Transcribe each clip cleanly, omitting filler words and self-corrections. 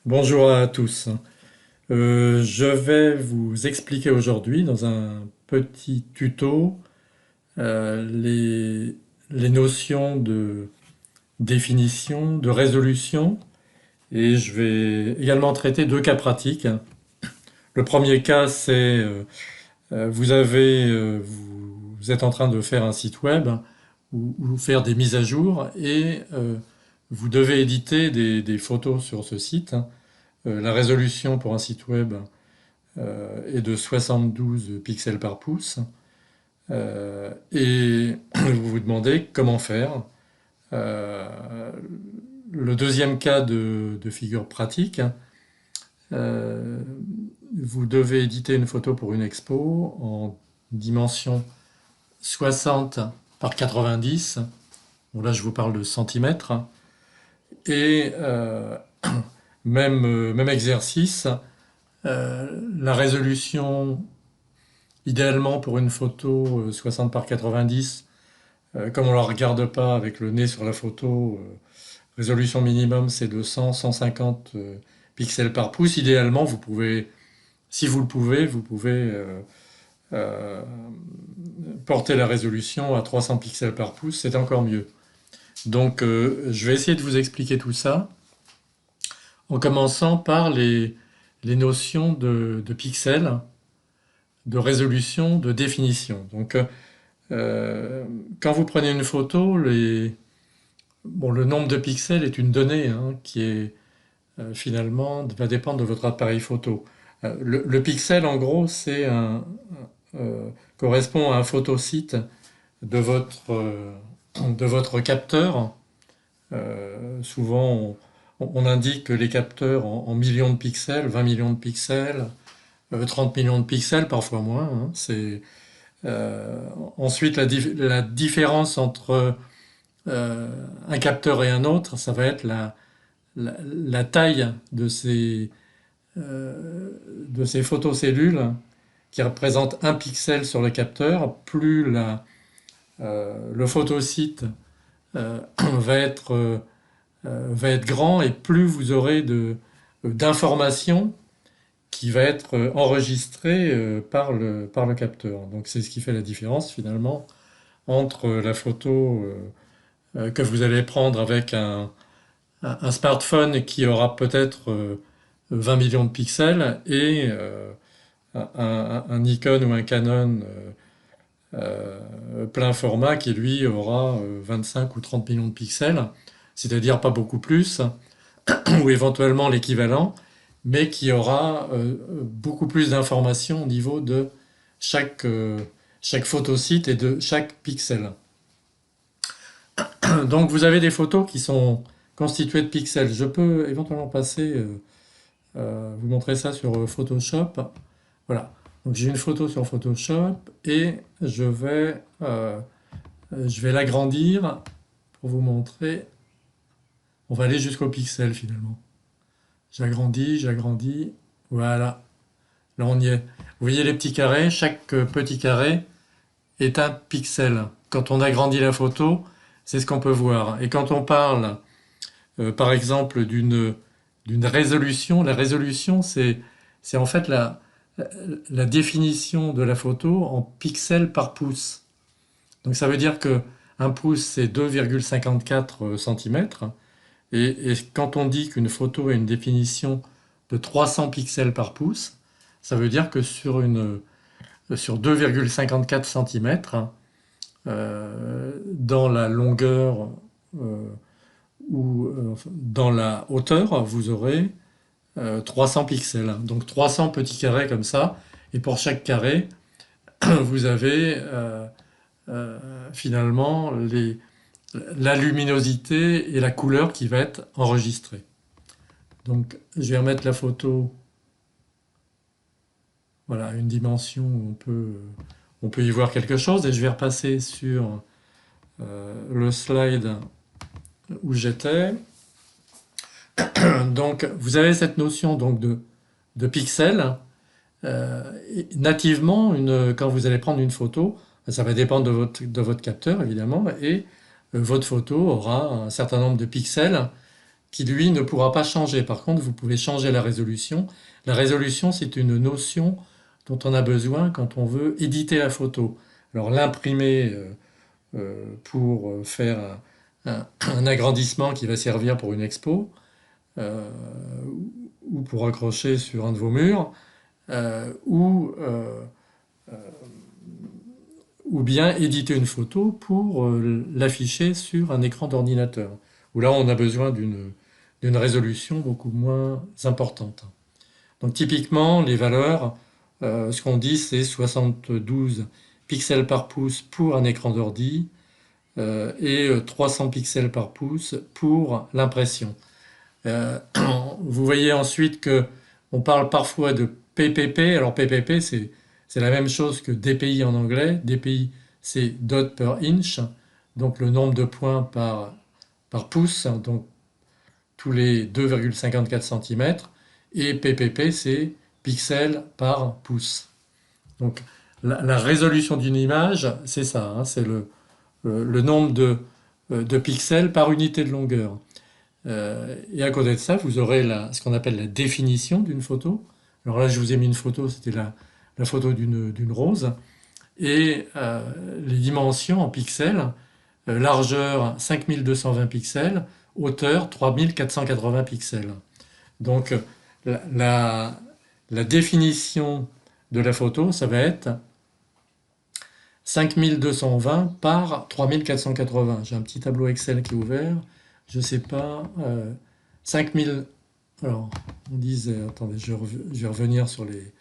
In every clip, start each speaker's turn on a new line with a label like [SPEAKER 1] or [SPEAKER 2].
[SPEAKER 1] Bonjour à tous. Je vais vous expliquer aujourd'hui dans un petit tuto les notions de définition, de résolution et je vais également traiter deux cas pratiques. Le premier cas, c'est vous êtes en train de faire un site web ou faire des mises à jour et vous devez éditer des photos sur ce site. La résolution pour un site web est de 72 pixels par pouce. Et vous vous demandez comment faire. Euh, le deuxième cas de figure pratique, euh, vous devez éditer une photo pour une expo en dimension 60 par 90. Bon, là, je vous parle de centimètres. Et même exercice, la résolution idéalement, pour une photo 60 par 90, comme on ne la regarde pas avec le nez sur la photo, résolution minimum c'est de 100-150 pixels par pouce. Idéalement, vous pouvez, si vous le pouvez, vous pouvez euh, porter la résolution à 300 pixels par pouce, c'est encore mieux. Donc, je vais essayer de vous expliquer tout ça en commençant par les notions de pixels, de résolution, de définition. Donc, quand vous prenez une photo, bon, le nombre de pixels est une donnée hein, qui est finalement va dépendre de votre appareil photo. Le pixel, en gros, correspond à un photosite de votre capteur. Souvent, on indique les capteurs en millions de pixels, 20 millions de pixels, 30 millions de pixels, parfois moins. Hein. Ensuite, la différence entre un capteur et un autre, ça va être la taille de ces photocellules qui représentent un pixel sur le capteur. Plus le photosite va va être grand et plus vous aurez d'informations qui va être enregistrée par le capteur. Donc c'est ce qui fait la différence finalement entre la photo que vous allez prendre avec un smartphone qui aura peut-être 20 millions de pixels et un Nikon ou un Canon plein format qui lui aura 25 ou 30 millions de pixels, c'est-à-dire pas beaucoup plus, ou éventuellement l'équivalent, mais qui aura beaucoup plus d'informations au niveau de chaque photosite et de chaque pixel. Donc vous avez des photos qui sont constituées de pixels. Je peux éventuellement passer vous montrer ça sur Photoshop. Voilà. Donc j'ai une photo sur Photoshop et je vais l'agrandir pour vous montrer. On va aller jusqu'au pixel finalement. J'agrandis, j'agrandis. Voilà. Là on y est. Vous voyez les petits carrés. Chaque petit carré est un pixel. Quand on agrandit la photo, c'est ce qu'on peut voir. Et quand on parle, par exemple, d'une résolution, la résolution, c'est en fait la définition de la photo en pixels par pouce. Donc ça veut dire que un pouce, c'est 2,54 cm. Et quand on dit qu'une photo a une définition de 300 pixels par pouce, ça veut dire que sur 2,54 cm, dans la longueur ou dans la hauteur, vous aurez 300 pixels. Donc 300 petits carrés comme ça. Et pour chaque carré, vous avez finalement la luminosité et la couleur qui va être enregistrée. Donc je vais remettre la photo, voilà, à une dimension où on peut y voir quelque chose. Et je vais repasser sur le slide où j'étais. Donc vous avez cette notion donc de pixels. Nativement, quand vous allez prendre une photo, ça va dépendre de votre capteur évidemment, et votre photo aura un certain nombre de pixels qui lui ne pourra pas changer. Par contre, vous pouvez changer la résolution. La résolution, c'est une notion dont on a besoin quand on veut éditer la photo. Alors l'imprimer pour faire un agrandissement qui va servir pour une expo euh, ou pour accrocher sur un de vos murs, ou bien éditer une photo pour l'afficher sur un écran d'ordinateur, où là on a besoin d'une résolution beaucoup moins importante. Donc typiquement, les valeurs, ce qu'on dit, c'est 72 pixels par pouce pour un écran d'ordi et 300 pixels par pouce pour l'impression. Vous voyez ensuite que on parle parfois de PPP. Alors PPP, c'est la même chose que DPI en anglais. DPI, c'est dot per inch, donc le nombre de points par pouce, donc tous les 2,54 cm. Et PPP, c'est pixels par pouce. Donc la résolution d'une image, c'est ça, hein, c'est le nombre de pixels par unité de longueur. Et à côté de ça, vous aurez ce qu'on appelle la définition d'une photo. Alors là, je vous ai mis une photo, c'était la photo d'une rose. Et les dimensions en pixels, largeur 5220 pixels, hauteur 3480 pixels. Donc la, la- la définition de la photo, ça va être 5220 par 3480. J'ai un petit tableau Excel qui est ouvert. Je sais pas. 5000. Alors, on disait. Attendez, je vais revenir sur les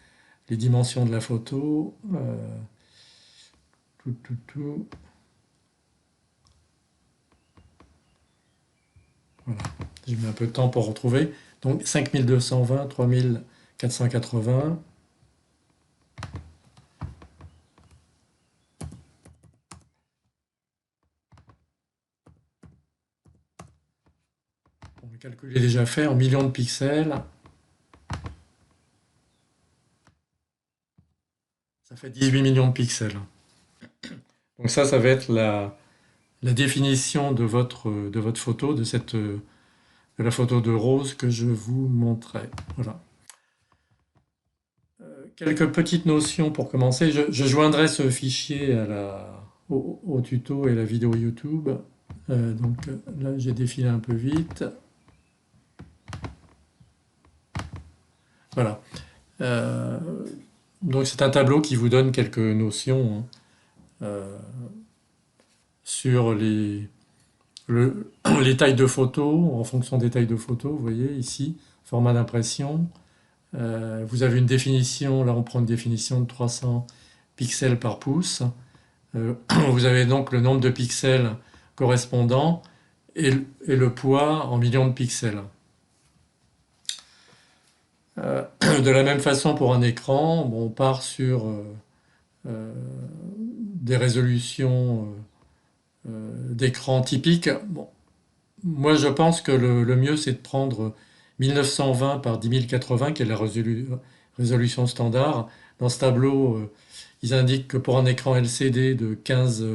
[SPEAKER 1] dimensions de la photo. Tout. Voilà. J'ai mis un peu de temps pour retrouver. Donc 5220, 3480. Bon, le calcul est déjà fait en millions de pixels. Ça fait 18 millions de pixels. Donc ça va être la définition de votre photo, de la photo de rose que je vous montrais. Voilà. Quelques petites notions pour commencer. Je joindrai ce fichier au tuto et la vidéo YouTube. Donc là, j'ai défilé un peu vite. Voilà. Euh, donc c'est un tableau qui vous donne quelques notions, hein, euh, sur les tailles de photos, en fonction des tailles de photos. Vous voyez ici, format d'impression. Vous avez une définition, là on prend une définition de 300 pixels par pouce. Vous avez donc le nombre de pixels correspondant et le poids en millions de pixels. De la même façon pour un écran, bon, on part sur euh, des résolutions d'écran typiques. Bon, moi je pense que le mieux c'est de prendre 1920 par 1080 qui est la résolution standard. Dans ce tableau, ils indiquent que pour un écran LCD de 15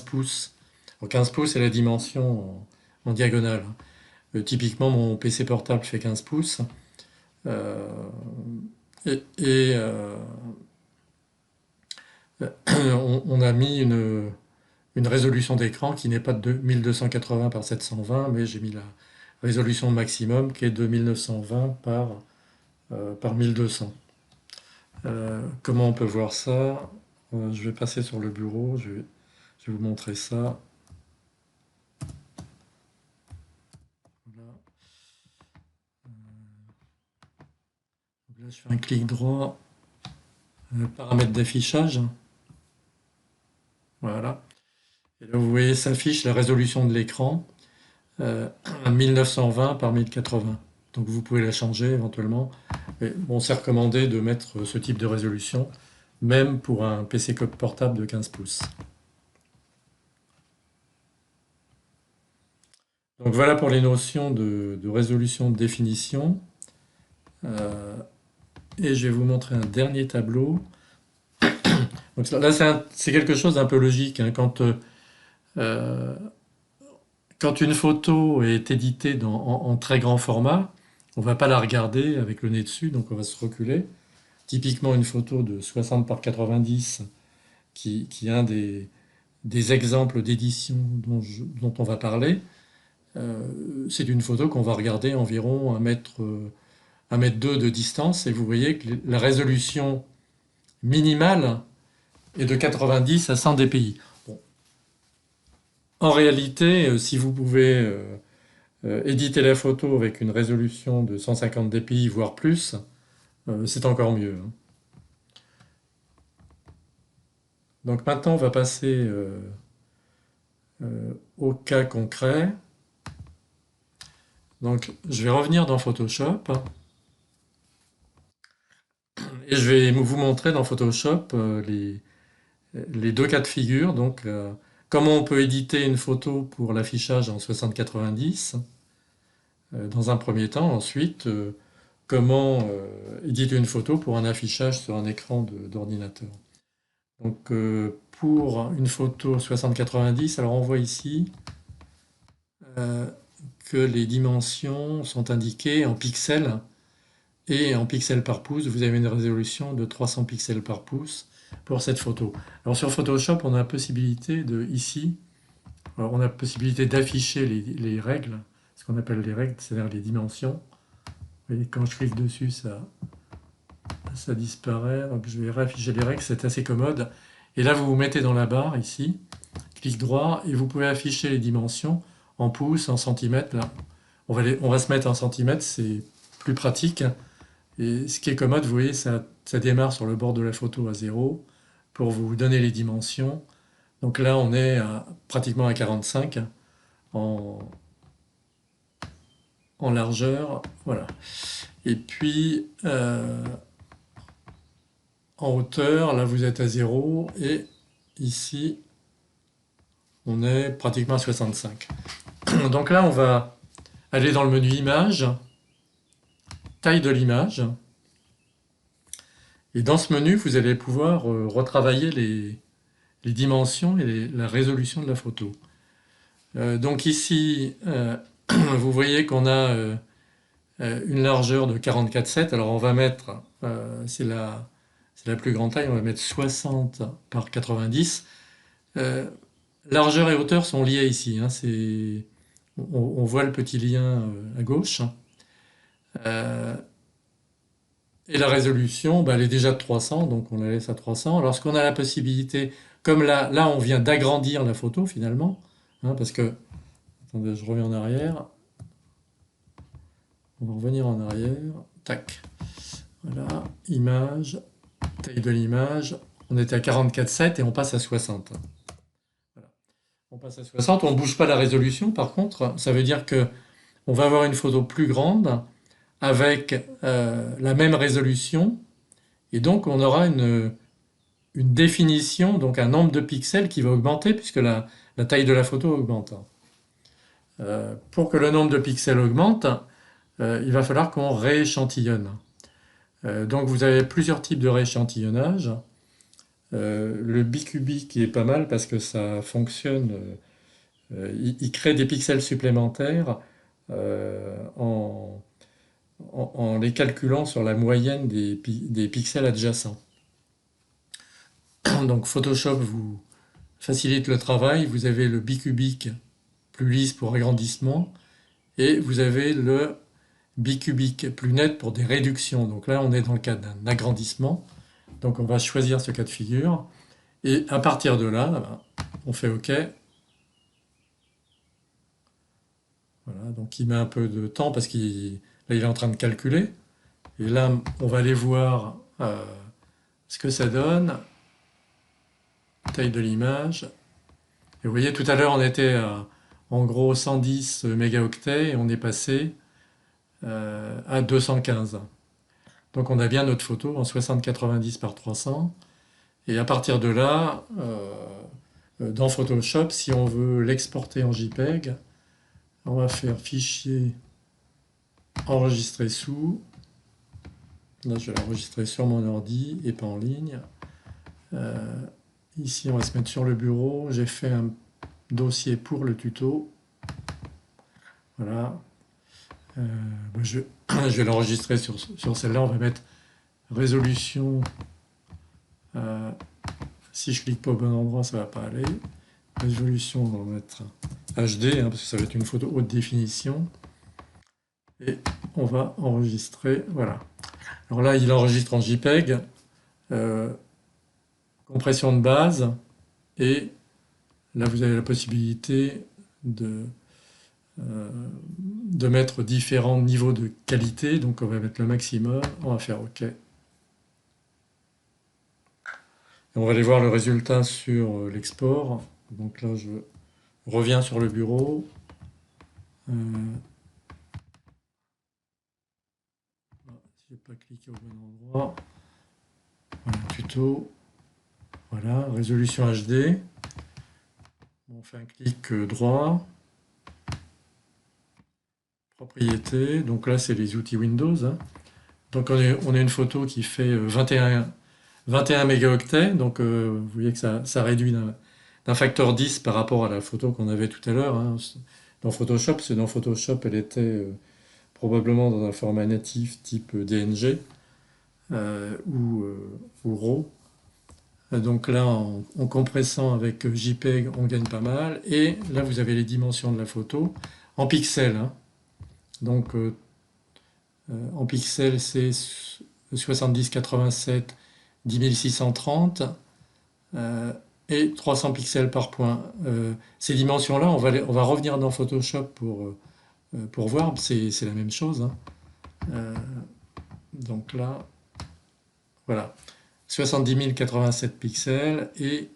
[SPEAKER 1] pouces, alors 15 pouces c'est la dimension en diagonale, hein. Typiquement mon PC portable fait 15 pouces. Euh, et on a mis une résolution d'écran qui n'est pas de 1280 par 720, mais j'ai mis la résolution maximum qui est de 1920 par 1200. Comment on peut voir ça? Je vais passer sur le bureau, je vais vous montrer ça. Voilà. Donc là, je fais un clic droit, paramètres d'affichage. Voilà. Et là, vous voyez, s'affiche la résolution de l'écran à 1920 par 1080. Donc vous pouvez la changer éventuellement. Mais bon, c'est recommandé de mettre ce type de résolution, même pour un PC portable de 15 pouces. Donc voilà pour les notions de résolution, de définition. Euh, et je vais vous montrer un dernier tableau. Donc là, c'est quelque chose d'un peu logique, hein. Euh, quand une photo est éditée en très grand format, on ne va pas la regarder avec le nez dessus, donc on va se reculer. Typiquement une photo de 60 par 90, qui est un des exemples d'édition dont on va parler, c'est une photo qu'on va regarder environ 1 mètre 2 de distance, et vous voyez que la résolution minimale est de 90 à 100 dpi. Bon. En réalité, si vous pouvez éditer la photo avec une résolution de 150 dpi, voire plus, c'est encore mieux, hein. Donc maintenant, on va passer au cas concret. Donc je vais revenir dans Photoshop et je vais vous montrer dans Photoshop les deux cas de figure. Donc comment on peut éditer une photo pour l'affichage en 60-90 dans un premier temps. Ensuite, comment éditer une photo pour un affichage sur un écran d'ordinateur. Donc pour une photo 60-90, alors on voit ici euh, que les dimensions sont indiquées en pixels, et en pixels par pouce, vous avez une résolution de 300 pixels par pouce pour cette photo. Alors sur Photoshop, on a la possibilité ici, alors on a la possibilité d'afficher les règles, ce qu'on appelle les règles, c'est-à-dire les dimensions. Vous voyez, quand je clique dessus, ça disparaît. Donc je vais réafficher les règles, c'est assez commode. Et là, vous vous mettez dans la barre ici, clic droit, et vous pouvez afficher les dimensions en pouces, en centimètres. Là, on va se mettre en centimètres, c'est plus pratique. Et ce qui est commode, vous voyez, ça démarre sur le bord de la photo à 0 pour vous donner les dimensions. Donc là, on est pratiquement à 45 en, en largeur. Voilà. Et puis, en hauteur, là, vous êtes à 0. Et ici, on est pratiquement à 65. Donc là, on va aller dans le menu Images, taille de l'image. Et dans ce menu, vous allez pouvoir retravailler les dimensions et la résolution de la photo. Donc ici, vous voyez qu'on a une largeur de 44,7. Alors on va mettre, c'est la plus grande taille, on va mettre 60 par 90. Largeur et hauteur sont liés ici, hein, on voit le petit lien à gauche. Et la résolution, bah, elle est déjà de 300, donc on la laisse à 300. Lorsqu'on a la possibilité, comme là on vient d'agrandir la photo finalement, hein, parce que, attendez, je reviens en arrière, on va revenir en arrière, tac, voilà, image, taille de l'image, on était à 44,7 et on passe à 60. Voilà. On passe à 60, on ne bouge pas la résolution, par contre, ça veut dire que on va avoir une photo plus grande avec la même résolution, et donc on aura une définition, donc un nombre de pixels qui va augmenter puisque la taille de la photo augmente. Pour que le nombre de pixels augmente, il va falloir qu'on rééchantillonne. Donc vous avez plusieurs types de rééchantillonnage. Le bicubique est pas mal parce que ça fonctionne, il crée des pixels supplémentaires en les calculant sur la moyenne des pixels adjacents. Donc Photoshop vous facilite le travail, vous avez le bicubique plus lisse pour agrandissement, et vous avez le bicubique plus net pour des réductions. Donc là, on est dans le cadre d'un agrandissement. Donc on va choisir ce cas de figure. Et à partir de là, on fait OK. Voilà, donc il met un peu de temps parce qu'il est en train de calculer. Et là, on va aller voir ce que ça donne. Taille de l'image. Et vous voyez, tout à l'heure, on était à en gros 110 mégaoctets et on est passé à 215. Donc on a bien notre photo en 60-90 par 300. Et à partir de là, dans Photoshop, si on veut l'exporter en JPEG, on va faire fichier enregistrer sous. Là, je vais l'enregistrer sur mon ordi et pas en ligne. Ici, on va se mettre sur le bureau. J'ai fait un dossier pour le tuto. Voilà. Je, je vais l'enregistrer sur celle-là. On va mettre résolution. Si je clique pas au bon endroit, ça va pas aller. Résolution, on va mettre HD, parce que ça va être une photo haute définition. Et on va enregistrer. Voilà. Alors là, il enregistre en JPEG. Compression de base. Et là, vous avez la possibilité de mettre différents niveaux de qualité. Donc on va mettre le maximum, on va faire OK. Et on va aller voir le résultat sur l'export. Donc là, je reviens sur le bureau. Si je n'ai pas cliqué au bon endroit. Voilà, tuto. Voilà, résolution HD. On fait un clic droit. Propriété. Donc là, c'est les outils Windows. Donc on a une photo qui fait 21 mégaoctets. Donc vous voyez que ça réduit d'un facteur 10 par rapport à la photo qu'on avait tout à l'heure. Dans Photoshop, parce que dans Photoshop, elle était probablement dans un format natif type DNG ou RAW. Donc là, en compressant avec JPEG, on gagne pas mal. Et là, vous avez les dimensions de la photo en pixels. Donc en pixels, c'est 70-87, 10630 et 300 pixels par point. Ces dimensions-là, on va revenir dans Photoshop pour voir, c'est la même chose. Donc là, voilà, 70 087 pixels et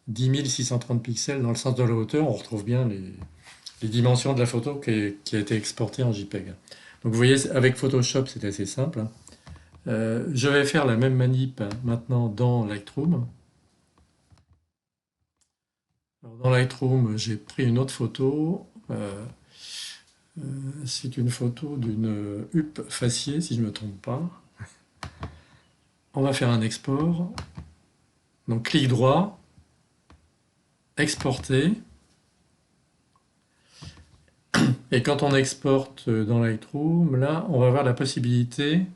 [SPEAKER 1] 10 630 pixels dans le sens de la hauteur. On retrouve bien les dimensions de la photo qui a été exportée en JPEG. Donc vous voyez, avec Photoshop, c'est assez simple. Je vais faire la même manip maintenant dans Lightroom. Alors, dans Lightroom, j'ai pris une autre photo. C'est une photo d'une huppe faciée, si je ne me trompe pas. On va faire un export. Donc clic droit, exporter. Et quand on exporte dans Lightroom, là, on va avoir la possibilité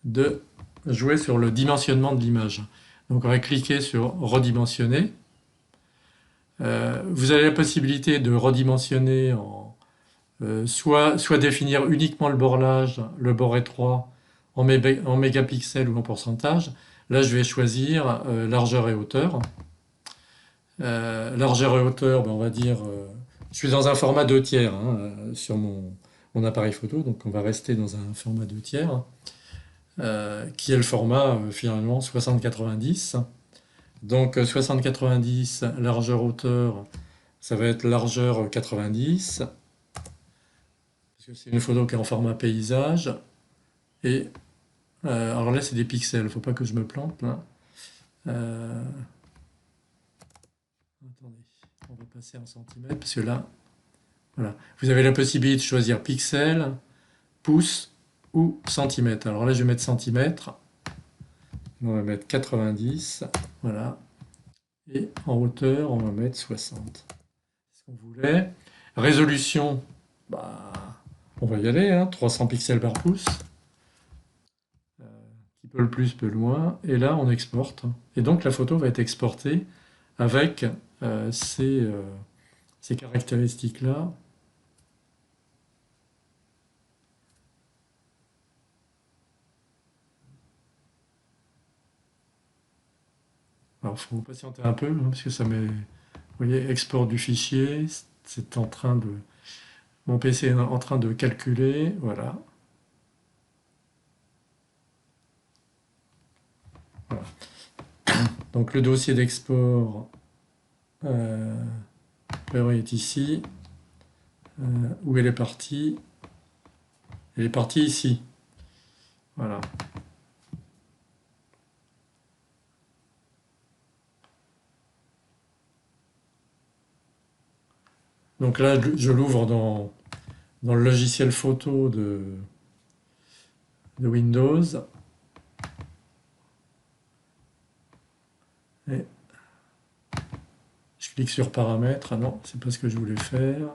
[SPEAKER 1] de jouer sur le dimensionnement de l'image. Donc on va cliquer sur redimensionner. Vous avez la possibilité de redimensionner soit définir uniquement le bord large, le bord étroit en mégapixels ou en pourcentage. Là, je vais choisir largeur et hauteur. Largeur et hauteur, ben, on va dire, je suis dans un format 2 tiers sur mon appareil photo, donc on va rester dans un format 2 tiers, qui est le format finalement 60-90. Donc 60-90, largeur-hauteur, ça va être largeur 90, parce que c'est une photo qui est en format paysage. Et alors là, c'est des pixels, il ne faut pas que je me plante là. Attendez, on va passer en centimètres, parce que là, voilà. Vous avez la possibilité de choisir pixels, pouces ou centimètres. Alors là, je vais mettre centimètres. On va mettre 90, voilà. Et en hauteur, on va mettre 60. C'est ce qu'on voulait. Résolution, bah, on va y aller, 300 pixels par pouce. Qui peut le plus, peut le moins. Et là, on exporte. Et donc, la photo va être exportée avec ces caractéristiques-là. Alors, il faut patienter un peu, parce que ça met... Vous voyez, export du fichier, c'est en train de... Mon PC est en train de calculer, voilà. Voilà. Donc le dossier d'export est ici. Où elle est partie? Elle est partie ici. Voilà. Donc là, je l'ouvre dans le logiciel photo de Windows. Et je clique sur paramètres. Ah non, c'est pas ce que je voulais faire.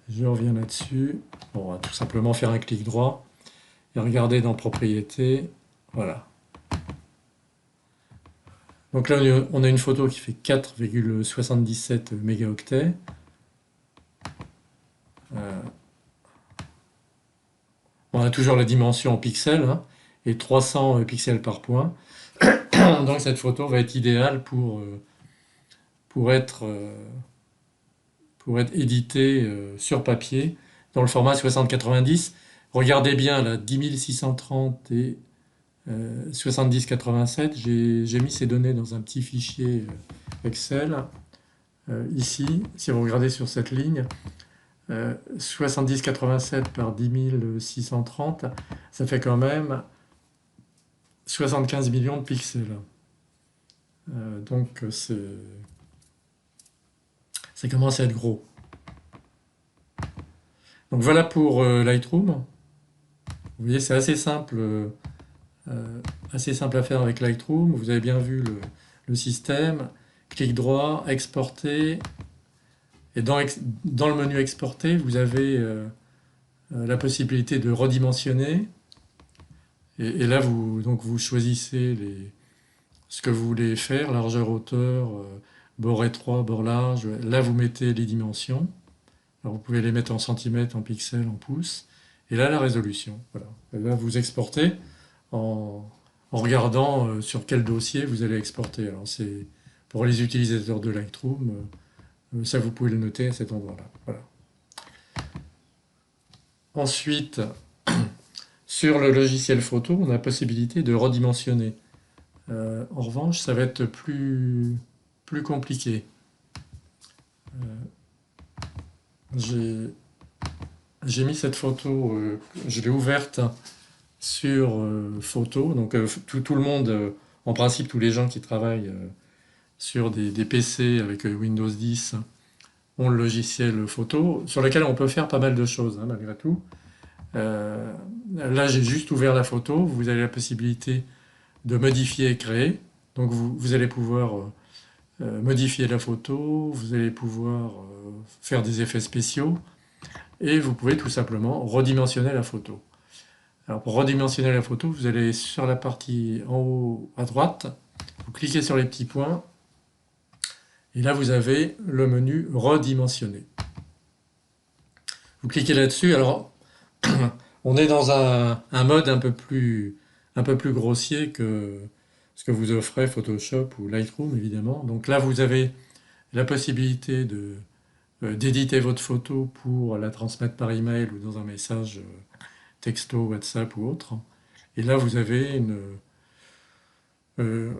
[SPEAKER 1] Je reviens là-dessus. Bon, on va tout simplement faire un clic droit et regarder dans Propriétés. Voilà. Donc là, on a une photo qui fait 4,77 mégaoctets. On a toujours la dimension en pixels, hein, et 300 pixels par point. Donc cette photo va être idéale pour être, euh, pour être éditée sur papier dans le format 60-90. Regardez bien là, 10630 et 70-87. J'ai mis ces données dans un petit fichier Excel. Ici, si vous regardez sur cette ligne, 70-87 par 10630, ça fait quand même 75 millions de pixels. Donc ça commence à être gros. Donc voilà pour Lightroom. Vous voyez, c'est assez simple à faire avec Lightroom. Vous avez bien vu le système. Clic droit, exporter. Et dans le menu exporter, vous avez la possibilité de redimensionner. Et là, vous choisissez ce que vous voulez faire, largeur, hauteur, bord étroit, bord large. Là, vous mettez les dimensions. Alors, vous pouvez les mettre en centimètres, en pixels, en pouces. Et là, la résolution. Voilà. Et là, vous exportez en regardant sur quel dossier vous allez exporter. Alors, c'est pour les utilisateurs de Lightroom, ça, vous pouvez le noter à cet endroit-là. Voilà. Ensuite, sur le logiciel photo, on a la possibilité de redimensionner. En revanche, ça va être plus compliqué. J'ai mis cette photo, je l'ai ouverte sur photo. Donc tout le monde, en principe tous les gens qui travaillent sur des PC avec Windows 10 ont le logiciel photo, sur lequel on peut faire pas mal de choses, hein, malgré tout. Là, j'ai juste ouvert la photo. Vous avez la possibilité de modifier et créer. Donc vous allez pouvoir modifier la photo, vous allez pouvoir faire des effets spéciaux, et vous pouvez tout simplement redimensionner la photo. Alors pour redimensionner la photo, vous allez sur la partie en haut à droite, vous cliquez sur les petits points, et là vous avez le menu redimensionner. Vous cliquez là-dessus, alors on est dans un mode un peu plus grossier que ce que vous offrait Photoshop ou Lightroom, évidemment. Donc là, vous avez la possibilité d'éditer votre photo pour la transmettre par email ou dans un message texto, WhatsApp ou autre. Et là, vous avez euh,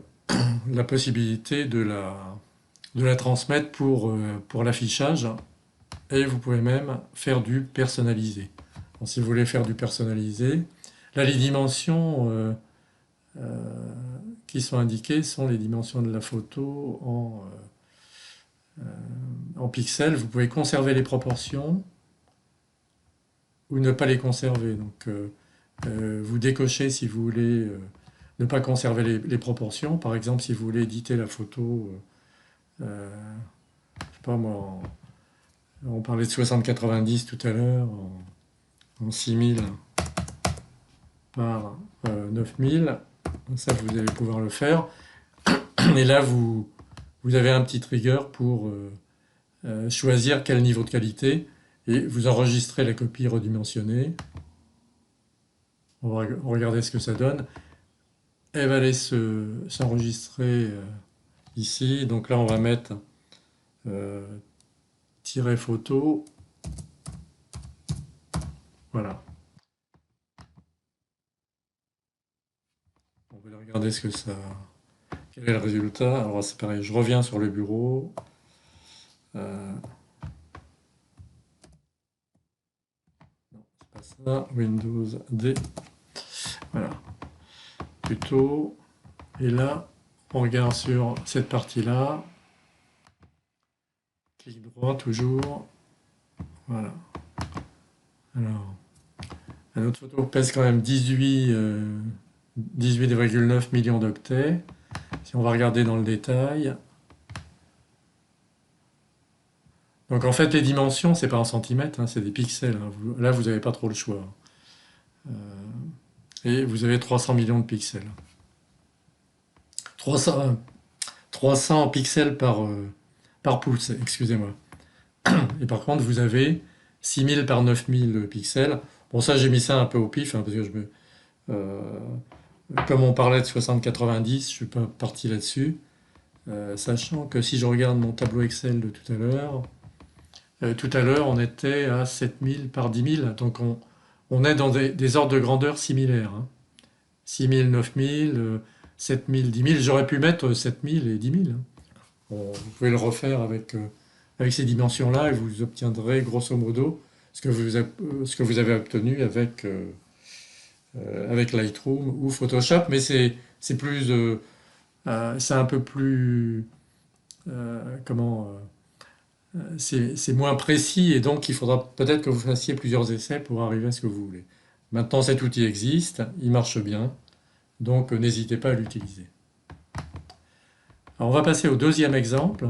[SPEAKER 1] la possibilité de la transmettre pour l'affichage. Et vous pouvez même faire du personnalisé. Donc, si vous voulez faire du personnalisé, là, les dimensions qui sont indiquées sont les dimensions de la photo en pixels. Vous pouvez conserver les proportions ou ne pas les conserver. Donc, vous décochez si vous voulez ne pas conserver les proportions. Par exemple, si vous voulez éditer la photo, je sais pas moi, on parlait de 60-90 tout à l'heure, en 6000 par 9000, ça vous allez pouvoir le faire. Et là, vous avez un petit trigger pour choisir quel niveau de qualité, et vous enregistrez la copie redimensionnée. On va regarder ce que ça donne. Elle va aller s'enregistrer ici. Donc là, on va mettre tirer photo. Voilà. On va regarder ce que ça. Quel est le résultat? Alors c'est pareil, je reviens sur le bureau. Non, c'est pas ça. Windows D. Voilà. Tuto. Et là, on regarde sur cette partie-là. Clic droit toujours. Voilà. Alors, notre photo pèse quand même 18,9 millions d'octets. Si on va regarder dans le détail, Donc en fait, les dimensions, c'est pas en centimètres, hein, c'est des pixels, hein. Là, vous n'avez pas trop le choix. Et vous avez 300 millions de pixels. 300, 300 pixels par pouce, excusez-moi. Et par contre, vous avez 6000 par 9000 pixels. Bon, ça, j'ai mis ça un peu au pif, hein, parce que euh, comme on parlait de 60-90, je suis pas parti là-dessus. Sachant que si je regarde mon tableau Excel de tout à l'heure, on était à 7000 par 10 000. Donc on est dans des ordres de grandeur similaires, hein. 6000, 9000, 7000, 10 000. J'aurais pu mettre 7000 et 10 000, hein. Vous pouvez le refaire avec ces dimensions-là et vous obtiendrez grosso modo ce que vous avez obtenu avec Lightroom ou Photoshop, mais c'est un peu plus, comment, c'est moins précis et donc il faudra peut-être que vous fassiez plusieurs essais pour arriver à ce que vous voulez. Maintenant, cet outil existe, il marche bien, donc n'hésitez pas à l'utiliser. Alors, on va passer au deuxième exemple,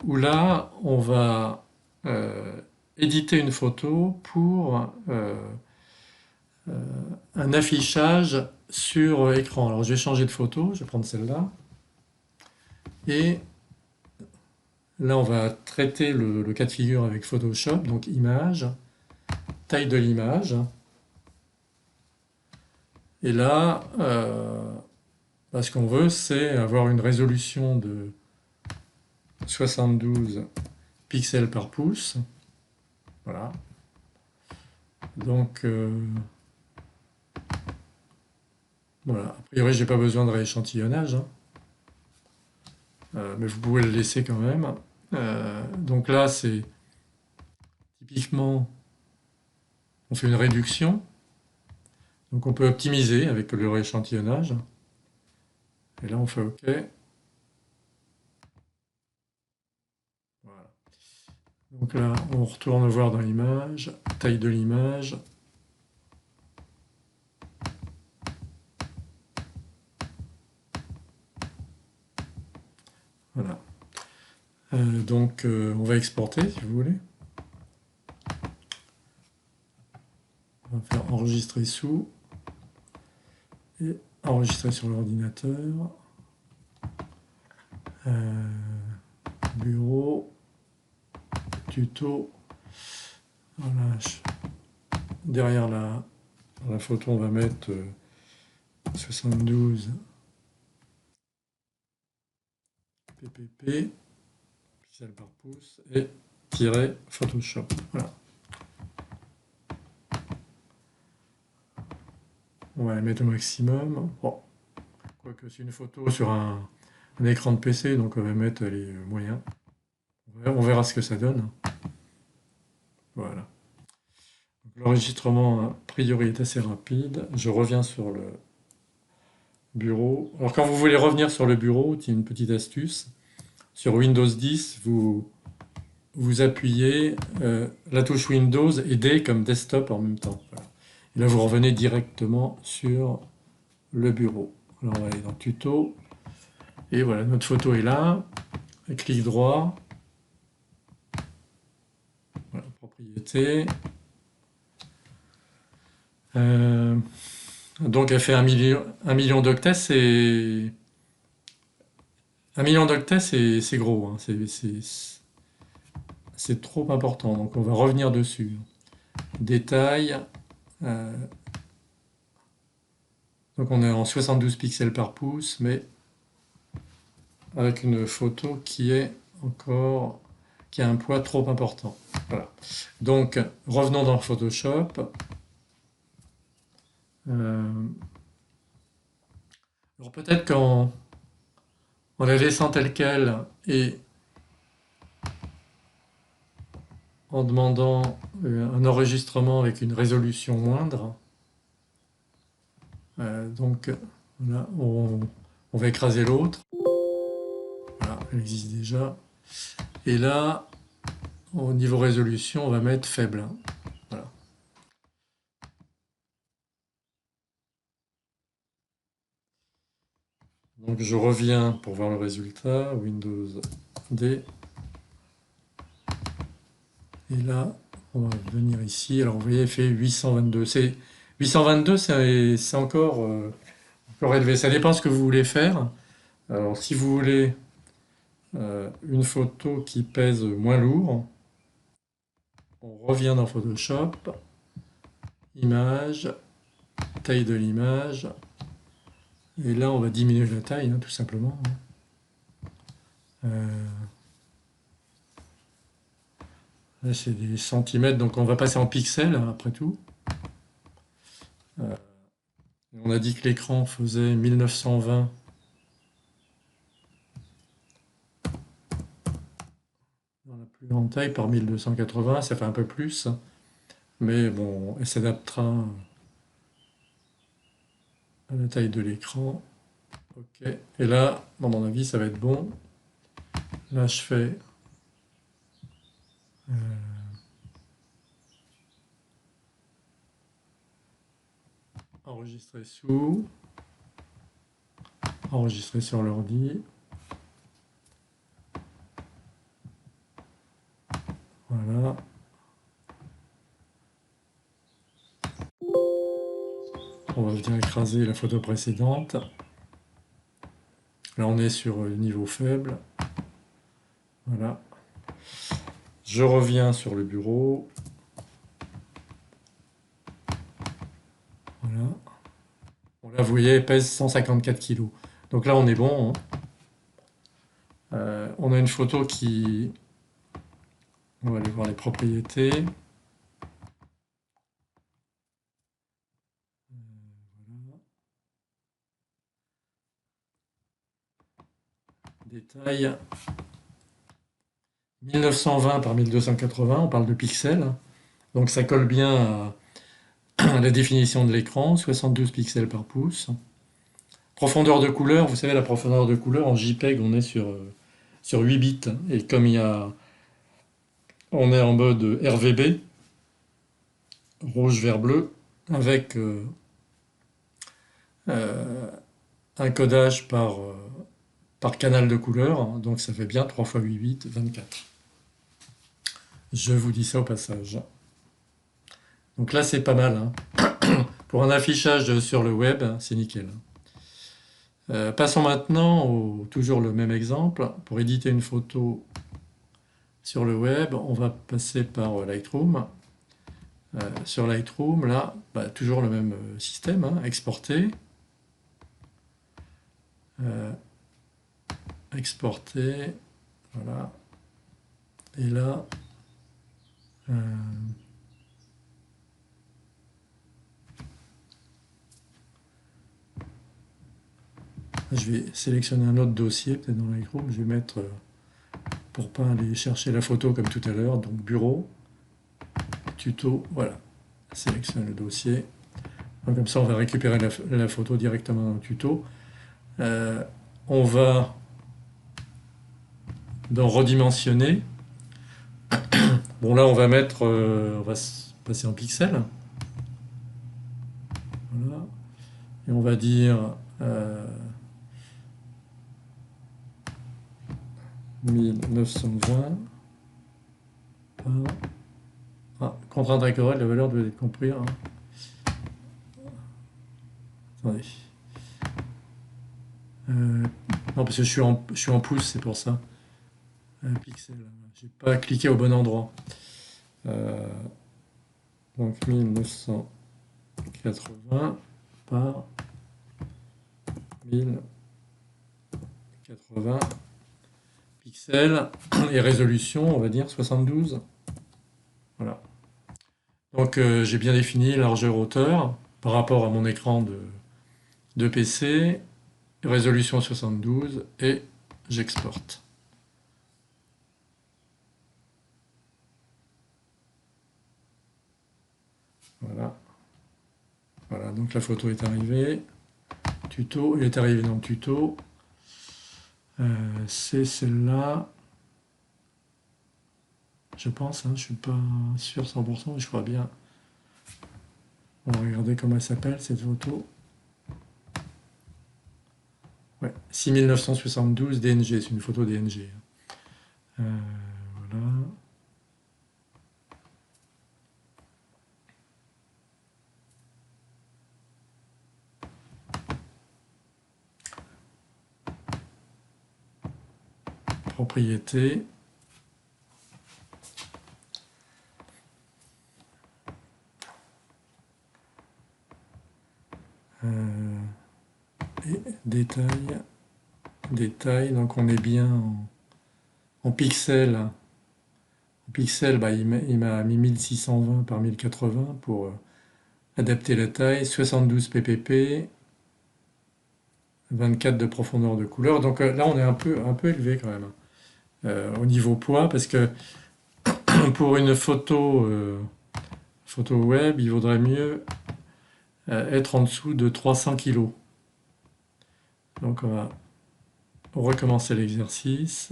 [SPEAKER 1] où là, on va éditer une photo pour un affichage sur écran. Alors, je vais changer de photo, je vais prendre celle-là, et là, on va traiter le cas de figure avec Photoshop, donc image, taille de l'image. Et là, ce qu'on veut, c'est avoir une résolution de 72 pixels par pouce. Voilà. Donc, voilà. A priori, j'ai pas besoin de rééchantillonnage, hein. Mais vous pouvez le laisser quand même. Donc là, c'est typiquement, on fait une réduction. Donc on peut optimiser avec le rééchantillonnage. Et là, on fait OK. Voilà. Donc là, on retourne voir dans l'image, taille de l'image. Voilà. Donc on va exporter si vous voulez. On va faire enregistrer sous et enregistrer sur l'ordinateur. Bureau, tuto. Voilà. Derrière la photo, on va mettre 72 ppp, pixels par pouce, et tirer Photoshop. Voilà. On va la mettre au maximum. Bon. Quoique c'est une photo sur un écran de PC, donc on va mettre les moyens. On verra ce que ça donne. Voilà. L'enregistrement, a priori, est assez rapide. Je reviens sur le bureau. Alors, quand vous voulez revenir sur le bureau, il y a une petite astuce. Sur Windows 10, vous appuyez la touche Windows et D comme desktop en même temps. Voilà. Et là, vous revenez directement sur le bureau. Alors, on va aller dans Tuto. Et voilà, notre photo est là. Clic droit. Voilà, propriété. Donc elle fait 1 million d'octets, c'est gros, hein. C'est trop important, donc on va revenir dessus. Détail, euh, donc on est en 72 pixels par pouce, mais avec une photo qui a un poids trop important. Voilà. Donc revenons dans Photoshop. Alors peut-être qu'en la laissant telle qu'elle et en demandant un enregistrement avec une résolution moindre. Donc là, on va écraser l'autre. Voilà, elle existe déjà. Et là, au niveau résolution, on va mettre faible. Voilà. Donc je reviens pour voir le résultat. Windows D. Et là, on va venir ici. Alors vous voyez, il fait 822. 822, c'est encore élevé. Ça dépend ce que vous voulez faire. Alors si vous voulez une photo qui pèse moins lourd, on revient dans Photoshop, image, taille de l'image, et là on va diminuer la taille, tout simplement. Là c'est des centimètres, donc on va passer en pixels après tout. On a dit que l'écran faisait 1920. Dans la plus grande taille par 1280, ça fait un peu plus. Mais bon, elle s'adaptera à la taille de l'écran. Ok. Et là, à mon avis, ça va être bon. Là, je fais enregistrer sous, enregistrer sur l'ordi. Voilà. On va venir écraser la photo précédente. Là, on est sur le niveau faible. Voilà. Je reviens sur le bureau. Voilà. Bon, là, vous voyez, elle pèse 154 kg. Donc là, on est bon. On a une photo qui... On va aller voir les propriétés. Voilà. Détail. 1920 par 1280, on parle de pixels. Donc ça colle bien à la définition de l'écran, 72 pixels par pouce. Profondeur de couleur, vous savez la profondeur de couleur en JPEG, on est sur 8 bits. Et comme on est en mode RVB, rouge, vert, bleu, avec un codage par canal de couleur, donc ça fait bien 3 x 8 bits, 24. Je vous dis ça au passage. Donc là, c'est pas mal. Pour un affichage sur le web, c'est nickel. Passons maintenant toujours le même exemple. Pour éditer une photo sur le web, on va passer par Lightroom. Sur Lightroom, là, toujours le même système, exporter. Exporter, voilà. Et là, je vais sélectionner un autre dossier, peut-être dans Lightroom. Je vais mettre, pour pas aller chercher la photo comme tout à l'heure, donc bureau, tuto, voilà. Sélectionne le dossier. Donc, comme ça, on va récupérer la photo directement dans le tuto. On va dans redimensionner. Bon, là, on va passer en pixels. Voilà. Et on va dire 1920 par... contrainte incorrecte, la valeur doit être comprise. Attendez. Non, parce que je suis en pouces, c'est pour ça. Pixel. J'ai pas cliqué au bon endroit. Donc 1980 par 1080 pixels et résolution, on va dire 72. Voilà. Donc j'ai bien défini largeur hauteur par rapport à mon écran de PC, résolution 72 et j'exporte. Voilà. Voilà, donc la photo est arrivée. Tuto, elle est arrivée dans le tuto. C'est celle-là. Je pense, je suis pas sûr 100%, mais je crois bien. On va regarder comment elle s'appelle cette photo. Ouais, 6972 DNG, c'est une photo DNG. Voilà. Propriété. Et détail, donc on est bien en pixels. En pixels, bah, il m'a mis 1620 par 1080 pour adapter la taille, 72 ppp, 24 de profondeur de couleur. Donc là, on est un peu élevé quand même au niveau poids, parce que pour une photo web, il vaudrait mieux être en dessous de 300 kg. Donc on va recommencer l'exercice.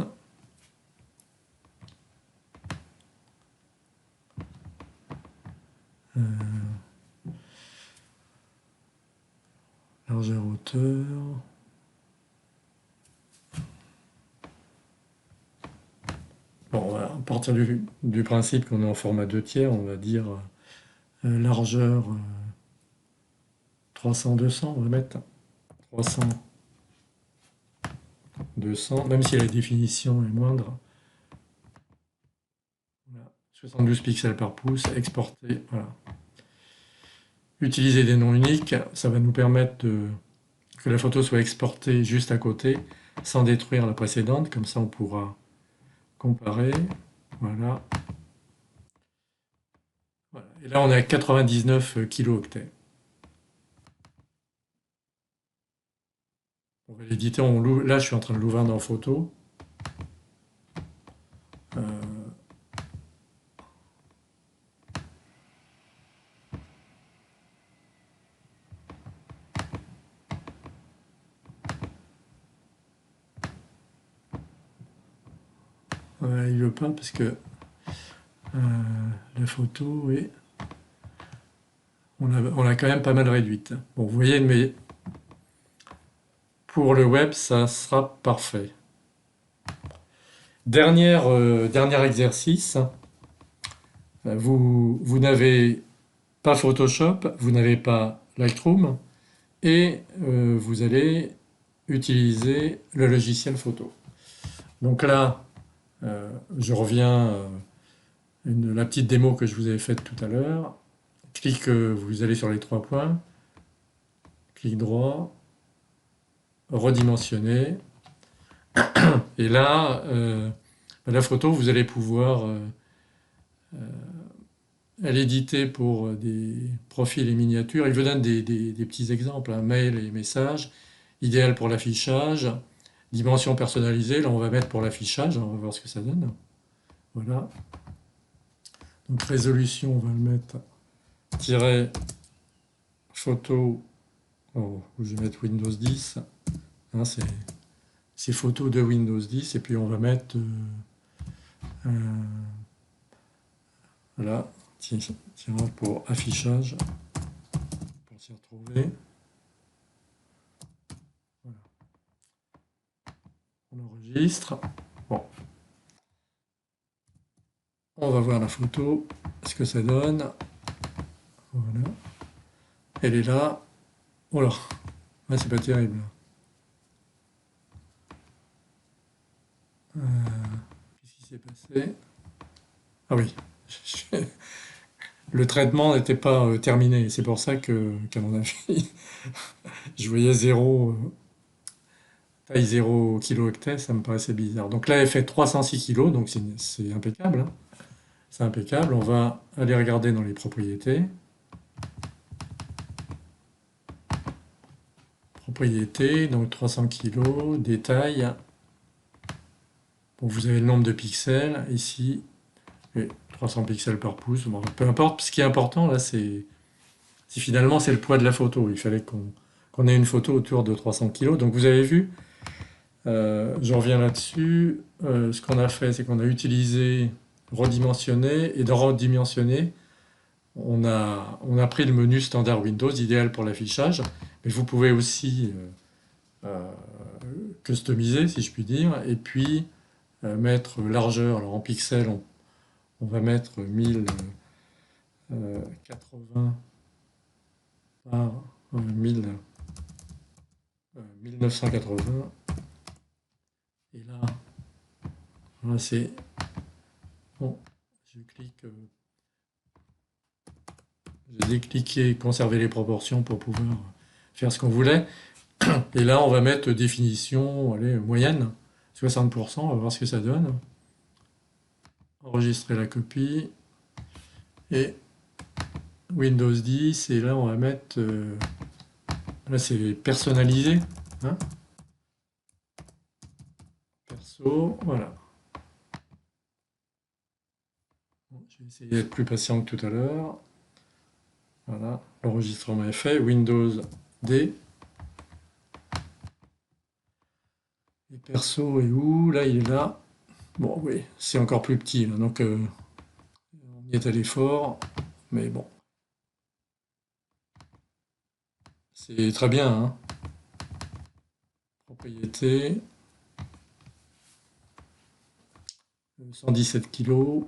[SPEAKER 1] Largeur, hauteur. Bon, on va partir du principe qu'on est en format 2/3, on va dire largeur 300-200, on va mettre 300, 200, même si la définition est moindre. Voilà. 72 pixels par pouce, exporter, voilà. Utiliser des noms uniques, ça va nous permettre que la photo soit exportée juste à côté, sans détruire la précédente, comme ça on pourra comparer. Voilà. Voilà. Et là on est à 99 kilooctets. On va l'éditer, là je suis en train de l'ouvrir dans photo. Il veut pas parce que la photo est... On l'a quand même pas mal réduite. Bon, vous voyez, mais pour le web, ça sera parfait. Dernier exercice. Vous n'avez pas Photoshop, vous n'avez pas Lightroom, et vous allez utiliser le logiciel photo. Donc là, je reviens la petite démo que je vous avais faite tout à l'heure. Vous allez sur les 3 points, clic droit, redimensionner, et là, la photo, vous allez pouvoir l'éditer pour des profils et miniatures. Il vous donne des petits exemples, hein, mail et messages, idéal pour l'affichage, dimension personnalisée, là on va mettre pour l'affichage, on va voir ce que ça donne. Voilà. Donc résolution, on va le mettre tiret photo, oh, je vais mettre Windows 10, hein, c'est photo de Windows 10, et puis on va mettre voilà, tiret pour affichage, pour s'y retrouver. Voilà. On enregistre. Bon. On va voir la photo, ce que ça donne. Voilà. Elle est là. Oh là, ouais, c'est pas terrible. Qu'est-ce qui s'est passé? Ah oui, le traitement n'était pas terminé. C'est pour ça qu'à mon avis, je voyais taille 0 kilo-octet, ça me paraissait bizarre. Donc là, elle fait 306 kg, donc c'est impeccable, hein. C'est impeccable. On va aller regarder dans les propriétés. Propriétés, donc 300 kg, détail. Bon, vous avez le nombre de pixels ici, et 300 pixels par pouce. Bon, peu importe, ce qui est important là, c'est finalement c'est le poids de la photo. Il fallait qu'on ait une photo autour de 300 kg. Donc vous avez vu, je reviens là-dessus, ce qu'on a fait, c'est qu'on a utilisé redimensionner, et dans redimensionner, on a pris le menu standard Windows, idéal pour l'affichage, mais vous pouvez aussi customiser, si je puis dire, et puis mettre largeur. Alors en pixels, on va mettre 1080 par 1980. Et là, voilà, c'est bon. Je clique, j'ai décliqué conserver les proportions pour pouvoir faire ce qu'on voulait. Et là, on va mettre définition, allez, moyenne, 60%, on va voir ce que ça donne. Enregistrer la copie. Et Windows 10, et là, on va mettre, là, c'est personnalisé, hein, perso, voilà. Bon, je vais essayer d'être plus patient que tout à l'heure. Voilà, l'enregistrement est fait. Windows D. Et perso est où? Là, il est là. Bon, oui, c'est encore plus petit, là, donc on y est allé fort, mais bon, c'est très bien, hein. Propriété, 117 kilos,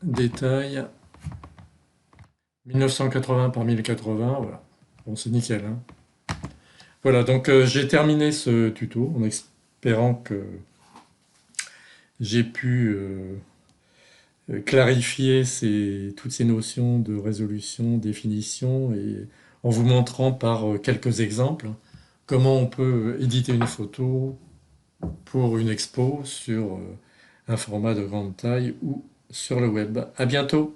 [SPEAKER 1] détail, 1980 par 1080, voilà. Bon, c'est nickel, hein. Voilà, donc j'ai terminé ce tuto en espérant que j'ai pu clarifier toutes ces notions de résolution, définition, et en vous montrant par quelques exemples comment on peut éditer une photo pour une expo sur un format de grande taille ou sur le web. À bientôt!